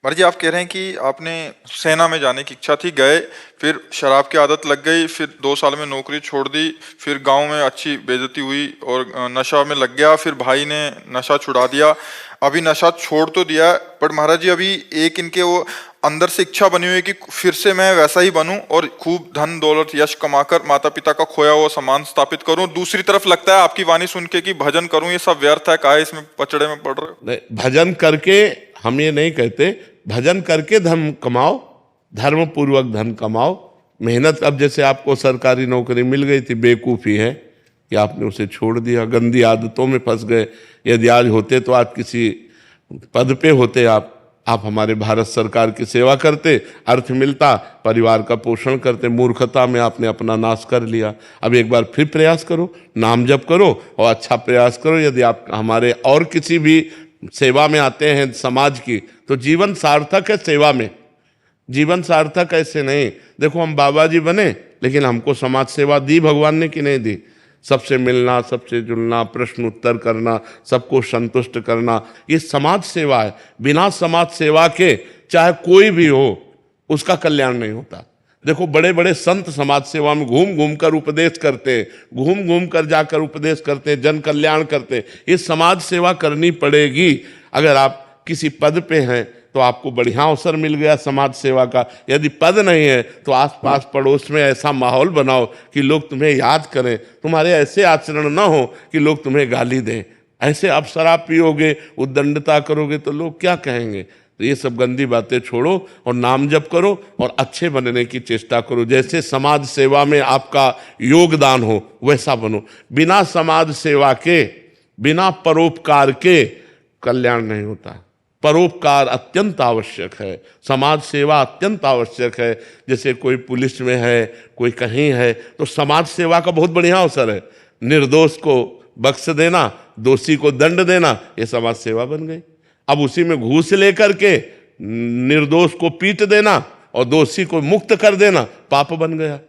मर जी, आप कह रहे हैं कि आपने सेना में जाने की इच्छा थी, गए, फिर शराब की आदत लग गई, फिर 2 साल में नौकरी छोड़ दी, फिर गांव में अच्छी बेइज्जती हुई और नशा में लग गया, फिर भाई ने नशा छुड़ा दिया। अभी नशा छोड़ तो दिया, बट महाराज जी अभी एक इनके वो अंदर से इच्छा बनी हुई है कि फिर से मैं वैसा ही बनूं और खूब धन दौलत यश कमाकर माता पिता का खोया हुआ सम्मान स्थापित करूं। दूसरी तरफ लगता है आपकी वाणी सुन के कि भजन करूं, ये सब व्यर्थ है, काहे इसमें पचड़े में पड़ रहे हो। नहीं, भजन करके हम ये नहीं कहते, भजन करके धन कमाओ, धर्म पूर्वक धन कमाओ, मेहनत। अब जैसे आपको सरकारी नौकरी मिल गई थी, बेवकूफ़ी है कि आपने उसे छोड़ दिया, गंदी आदतों में फंस गए। यदि आज होते तो आज किसी पद पे होते, आप हमारे भारत सरकार की सेवा करते, अर्थ मिलता, परिवार का पोषण करते। मूर्खता में आपने अपना नाश कर लिया। अब एक बार फिर प्रयास करो, नाम जप करो और अच्छा प्रयास करो। यदि आप हमारे और किसी भी सेवा में आते हैं समाज की, तो जीवन सार्थक है सेवा में। जीवन सार्थक ऐसे नहीं, देखो हम बाबा जी बने लेकिन हमको समाज सेवा दी भगवान ने कि नहीं दी। सबसे मिलना, सबसे जुलना, प्रश्न उत्तर करना, सबको संतुष्ट करना, ये समाज सेवा है। बिना समाज सेवा के चाहे कोई भी हो, उसका कल्याण नहीं होता। देखो बड़े बड़े संत समाज सेवा में घूम घूम कर उपदेश करते, घूम घूम कर जाकर उपदेश करते, जन कल्याण करते। ये समाज सेवा करनी पड़ेगी। अगर आप किसी पद पे हैं तो आपको बढ़िया अवसर मिल गया समाज सेवा का। यदि पद नहीं है तो आसपास पड़ोस में ऐसा माहौल बनाओ कि लोग तुम्हें याद करें, तुम्हारे ऐसे आचरण ना हो कि लोग तुम्हें गाली दें। ऐसे आप शराब पियोगे, उद्दंडता करोगे तो लोग क्या कहेंगे। तो ये सब गंदी बातें छोड़ो और नाम जप करो और अच्छे बनने की चेष्टा करो। जैसे समाज सेवा में आपका योगदान हो वैसा बनो। बिना समाज सेवा के, बिना परोपकार के कल्याण नहीं होता। परोपकार अत्यंत आवश्यक है, समाज सेवा अत्यंत आवश्यक है। जैसे कोई पुलिस में है, कोई कहीं है, तो समाज सेवा का बहुत बढ़िया अवसर है। निर्दोष को बख्श देना, दोषी को दंड देना, ये समाज सेवा बन गई। अब उसी में घूस लेकर के निर्दोष को पीट देना और दोषी को मुक्त कर देना पाप बन गया।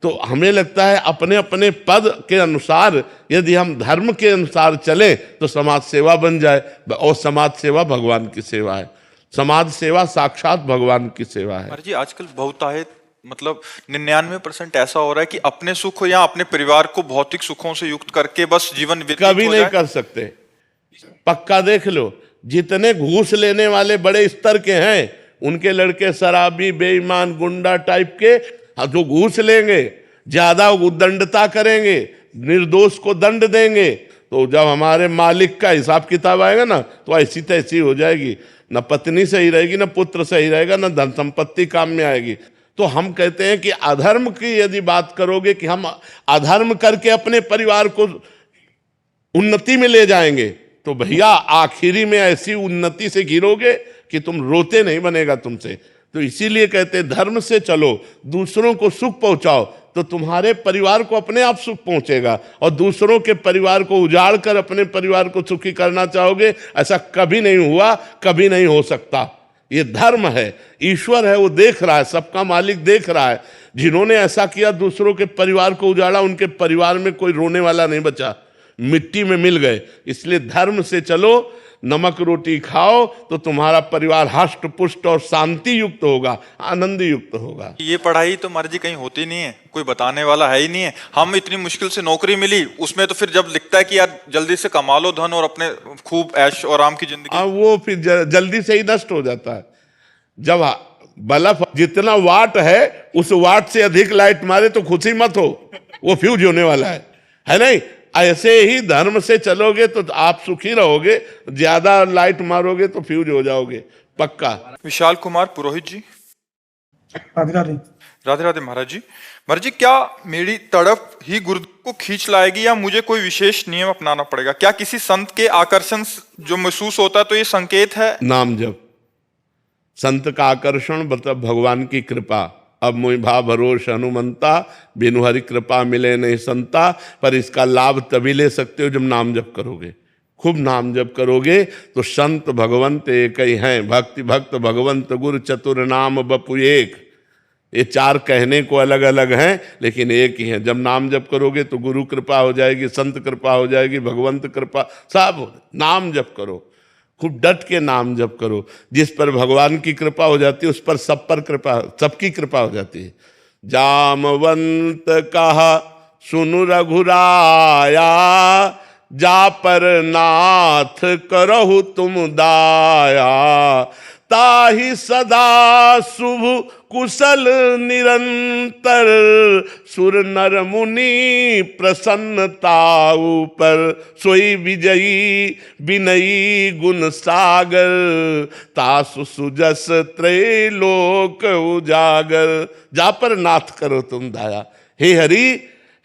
तो हमें लगता है अपने अपने पद के अनुसार यदि हम धर्म के अनुसार चले तो समाज सेवा बन जाए। और समाज सेवा भगवान की सेवा है, समाज सेवा साक्षात भगवान की सेवा है। जी आजकल बहुत है, मतलब 99% ऐसा हो रहा है कि अपने सुख या अपने परिवार को भौतिक सुखों से युक्त करके बस जीवन व्यतीत कभी हो नहीं जाए। कर सकते। पक्का देख लो, जितने घूस लेने वाले बड़े स्तर के हैं उनके लड़के शराबी, बेईमान, गुंडा टाइप के, जो घूस लेंगे, ज्यादा उद्दंडता करेंगे, निर्दोष को दंड देंगे, तो जब हमारे मालिक का हिसाब किताब आएगा ना तो ऐसी तैसी हो जाएगी। न पत्नी सही रहेगी, न पुत्र सही रहेगा, न धन संपत्ति काम में आएगी। तो हम कहते हैं कि अधर्म की यदि बात करोगे कि हम अधर्म करके अपने परिवार को उन्नति में ले जाएंगे, तो भैया आखिरी में ऐसी उन्नति से गिरोगे कि तुम रोते नहीं बनेगा तुमसे। तो इसीलिए कहते धर्म से चलो, दूसरों को सुख पहुंचाओ, तो तुम्हारे परिवार को अपने आप सुख पहुंचेगा। और दूसरों के परिवार को उजाड़ कर अपने परिवार को सुखी करना चाहोगे, ऐसा कभी नहीं हुआ, कभी नहीं हो सकता। ये धर्म है, ईश्वर है, वो देख रहा है, सबका मालिक देख रहा है। जिन्होंने ऐसा किया, दूसरों के परिवार को उजाड़ा, उनके परिवार में कोई रोने वाला नहीं बचा, मिट्टी में मिल गए। इसलिए धर्म से चलो, नमक रोटी खाओ तो तुम्हारा परिवार हष्ट पुष्ट और शांति युक्त होगा, आनंद युक्त होगा। ये पढ़ाई तो मर्जी कहीं होती नहीं है, कोई बताने वाला है ही नहीं है। हम इतनी मुश्किल से नौकरी मिली, उसमें तो फिर जब लिखता है कि यार जल्दी से कमा लो धन और अपने खूब ऐश और आराम की जिंदगी, वो फिर जल्दी से ही नष्ट हो जाता है। जब बल्ब जितना वाट है उस वाट से अधिक लाइट मारे तो खुशी मत हो, वो फ्यूज होने वाला है नहीं। ऐसे ही धर्म से चलोगे तो आप सुखी रहोगे, ज्यादा लाइट मारोगे तो फ्यूज हो जाओगे पक्का। विशाल कुमार पुरोहित जी। राधे राधे। राधे राधे महाराज जी। महाराज जी, क्या मेरी तड़प ही गुरुदेव को खींच लाएगी या मुझे कोई विशेष नियम अपनाना पड़ेगा? क्या किसी संत के आकर्षण जो महसूस होता है तो ये संकेत है? नाम जप, संत का आकर्षण मतलब भगवान की कृपा। अब मुझ भा भरोस हनुमंता, बिनु हरि कृपा मिले नहीं संता। पर इसका लाभ तभी ले सकते हो जब नाम जप करोगे, खूब नाम जप करोगे तो संत भगवंत एक ही हैं। भक्ति भक्त भगवंत गुरु चतुर नाम बपु एक। ये चार कहने को अलग अलग हैं लेकिन एक ही है। जब नाम जप करोगे तो गुरु कृपा हो जाएगी, संत कृपा हो जाएगी, भगवंत कृपा, सब नाम जप करो। खूब डट के नाम जप करो। जिस पर भगवान की कृपा हो जाती है उस पर सब पर कृपा, सबकी कृपा हो जाती है। जामवंत कहा सुनु रघुराया, जा पर नाथ करहु तुम दाया, ताहि सदा शुभ कुशल निरंतर, सुर नर मुनि प्रसन्नता ऊपर, सोई विजयी विनयी गुण सागर, तासु सुजस त्रैलोक उजागर, जा पर नाथ करो तुम दाया। हे हरि,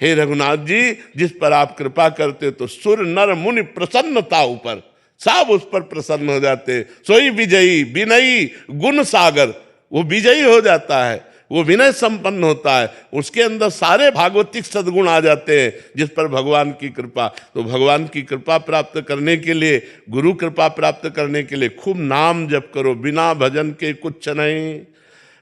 हे रघुनाथ जी, जिस पर आप कृपा करते तो सुर नर मुनि प्रसन्नता ऊपर, सब उस पर प्रसन्न हो जाते। सोई विजयी विनयी गुण सागर, वो विजयी हो जाता है, वो विनय संपन्न होता है, उसके अंदर सारे भागवतिक सद्गुण आ जाते हैं जिस पर भगवान की कृपा। तो भगवान की कृपा प्राप्त करने के लिए, गुरु कृपा प्राप्त करने के लिए खूब नाम जप करो। बिना भजन के कुछ नहीं,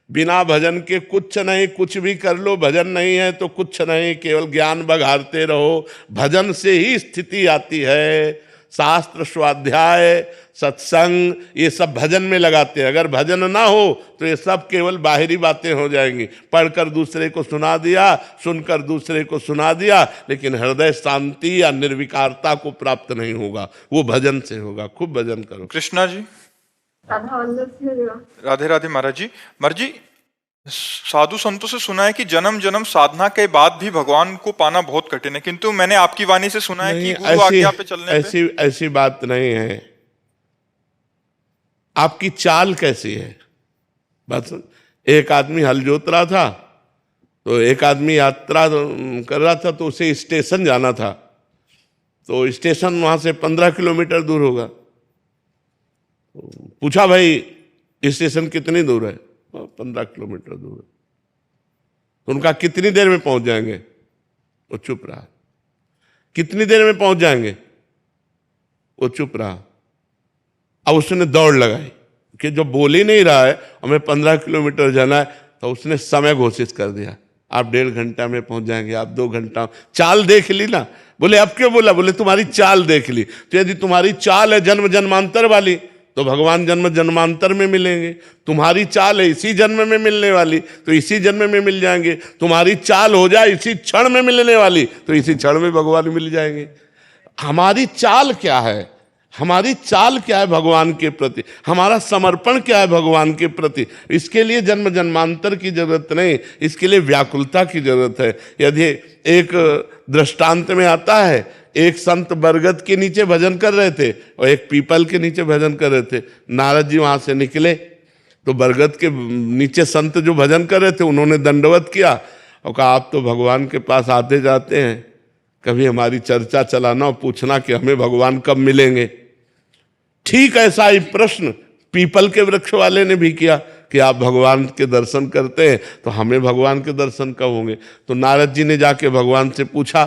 बिना भजन के कुछ नहीं। कुछ भी कर लो, भजन नहीं है तो कुछ नहीं, केवल ज्ञान बघारते रहो। भजन से ही स्थिति आती है। शास्त्र स्वाध्याय सत्संग ये सब भजन में लगाते हैं। अगर भजन ना हो तो ये सब केवल बाहरी बातें हो जाएंगी। पढ़कर दूसरे को सुना दिया, सुनकर दूसरे को सुना दिया, लेकिन हृदय शांति या निर्विकारता को प्राप्त नहीं होगा, वो भजन से होगा। खूब भजन करो। कृष्णा जी। राधे राधे महाराज जी। महाराज जी, साधु संतों से सुना है कि जन्म जन्म साधना के बाद भी भगवान को पाना बहुत कठिन है, किंतु मैंने आपकी वाणी से सुना है कि गुरु आज्ञा पे चलने ऐसी ऐसी बात नहीं है। आपकी चाल कैसी है? बस एक आदमी हल जोत रहा था, तो एक आदमी यात्रा कर रहा था, तो उसे स्टेशन जाना था। तो स्टेशन वहां से 15 किलोमीटर दूर होगा। पूछा, भाई स्टेशन कितनी दूर है? 15 किलोमीटर दूर है। तो उनका कितनी देर में पहुंच जाएंगे? वो चुप रहा। कितनी देर में पहुंच जाएंगे? वो चुप रहा। अब उसने दौड़ लगाई कि जो बोल ही नहीं रहा है, हमें 15 किलोमीटर जाना है, तो उसने समय घोषित कर दिया। आप 1.5 घंटा में पहुंच जाएंगे, आप 2 घंटा। चाल देख ली ना। बोले अब क्यों बोला? बोले तुम्हारी चाल देख ली। तो यदि तुम्हारी चाल है जन्म जन्मांतर वाली, तो भगवान जन्म जन्मांतर में मिलेंगे। तुम्हारी चाल है इसी जन्म में मिलने वाली, तो इसी जन्म में मिल जाएंगे। तुम्हारी चाल हो जाए इसी क्षण में मिलने वाली, तो इसी क्षण में भगवान मिल जाएंगे। हमारी चाल क्या है? हमारी चाल क्या है भगवान के प्रति? हमारा समर्पण क्या है भगवान के प्रति? इसके लिए जन्म जन्मांतर की जरूरत नहीं, इसके लिए व्याकुलता की जरूरत है। यदि एक दृष्टांत में आता है, एक संत बरगद के नीचे भजन कर रहे थे और एक पीपल के नीचे भजन कर रहे थे। नारद जी वहां से निकले तो बरगद के नीचे संत जो भजन कर रहे थे उन्होंने दंडवत किया और कहा, आप तो भगवान के पास आते जाते हैं, कभी हमारी चर्चा चलाना और पूछना कि हमें भगवान कब मिलेंगे। ठीक ऐसा ही प्रश्न पीपल के वृक्ष वाले ने भी किया कि आप भगवान के दर्शन करते हैं तो हमें भगवान के दर्शन कब होंगे। तो नारद जी ने जाके भगवान से पूछा,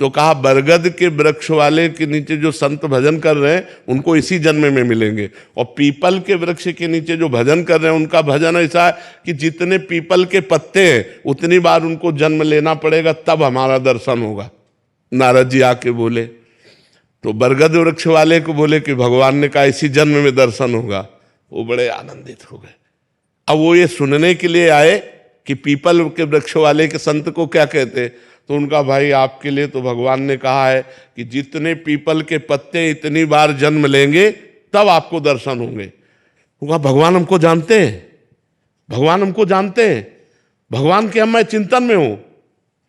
तो कहा बरगद के वृक्ष वाले के नीचे जो संत भजन कर रहे हैं उनको इसी जन्म में मिलेंगे, और पीपल के वृक्ष के नीचे जो भजन कर रहे हैं उनका भजन ऐसा है कि जितने पीपल के पत्ते हैं उतनी बार उनको जन्म लेना पड़ेगा, तब हमारा दर्शन होगा। नारद जी आके बोले, तो बरगद वृक्ष वाले को बोले कि भगवान ने कहा इसी जन्म में दर्शन होगा। वो बड़े आनंदित हो गए। अब वो ये सुनने के लिए आए कि पीपल के वृक्ष वाले के संत को क्या कहते। तो उनका, भाई आपके लिए तो भगवान ने कहा है कि जितने पीपल के पत्ते इतनी बार जन्म लेंगे तब आपको दर्शन होंगे। उनका, भगवान हमको जानते हैं, भगवान हमको जानते हैं, भगवान के हम मैं चिंतन में हूं।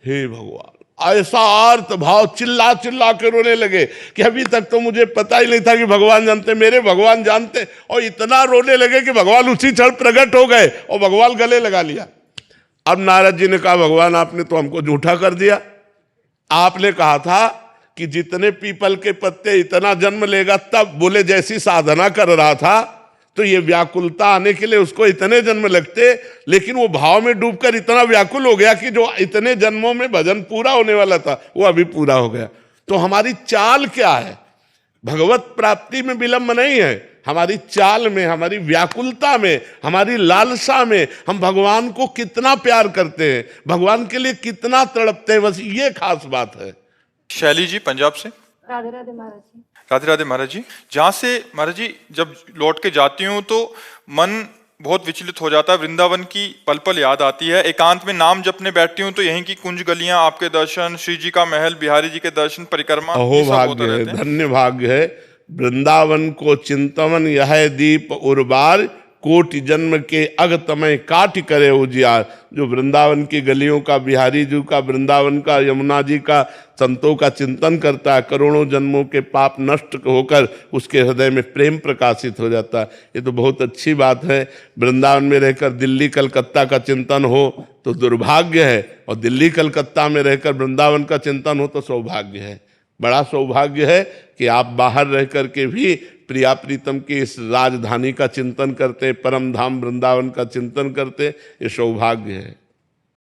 हे भगवान, ऐसा अर्थ भाव चिल्ला चिल्ला के रोने लगे कि अभी तक तो मुझे पता ही नहीं था कि भगवान जानते, मेरे भगवान जानते। और इतना रोने लगे कि भगवान उसी क्षण प्रकट हो गए और भगवान गले लगा लिया। अब नारद जी ने कहा, भगवान आपने तो हमको झूठा कर दिया। आपने कहा था कि जितने पीपल के पत्ते इतना जन्म लेगा तब। बोले जैसी साधना कर रहा था तो ये व्याकुलता आने के लिए उसको इतने जन्म लगते, लेकिन वो भाव में डूबकर इतना व्याकुल हो गया कि जो इतने जन्मों में भजन पूरा होने वाला था वो अभी पूरा हो गया। तो हमारी चाल क्या है? भगवत प्राप्ति में विलंब नहीं है, हमारी चाल में, हमारी व्याकुलता में, हमारी लालसा में हम भगवान को कितना प्यार करते हैं, भगवान के लिए कितना तड़पते हैं, बस ये खास बात है। शैली जी पंजाब से। राधे राधे महाराज जी। राधे राधे महाराज जी। जहाँ से महाराज जी जब लौट के जाती हूँ तो मन बहुत विचलित हो जाता है, वृंदावन की पल पल याद आती है। एकांत में नाम जपने बैठती हूँ तो यहीं की कुंज गलियां, आपके दर्शन, श्री जी का महल, बिहारी जी के दर्शन, परिक्रमा, अहो ये सब होते भाग्य है, रहते हैं। धन्य भाग्य है। वृंदावन को चिंतवन यह दीप उर्बार, कोटि जन्म के अग तमय काट करे उजियार। जो वृंदावन की गलियों का, बिहारी जी का, वृंदावन का, यमुना जी का, संतों का चिंतन करता है, करोड़ों जन्मों के पाप नष्ट होकर उसके हृदय में प्रेम प्रकाशित हो जाता है। ये तो बहुत अच्छी बात है। वृंदावन में रहकर दिल्ली कलकत्ता का चिंतन हो तो दुर्भाग्य है, और दिल्ली कलकत्ता में रहकर वृंदावन का चिंतन हो तो सौभाग्य है। बड़ा सौभाग्य है कि आप बाहर रह करके भी प्रिया प्रीतम की इस राजधानी का चिंतन करते, परम धाम वृंदावन का चिंतन करते, ये सौभाग्य है।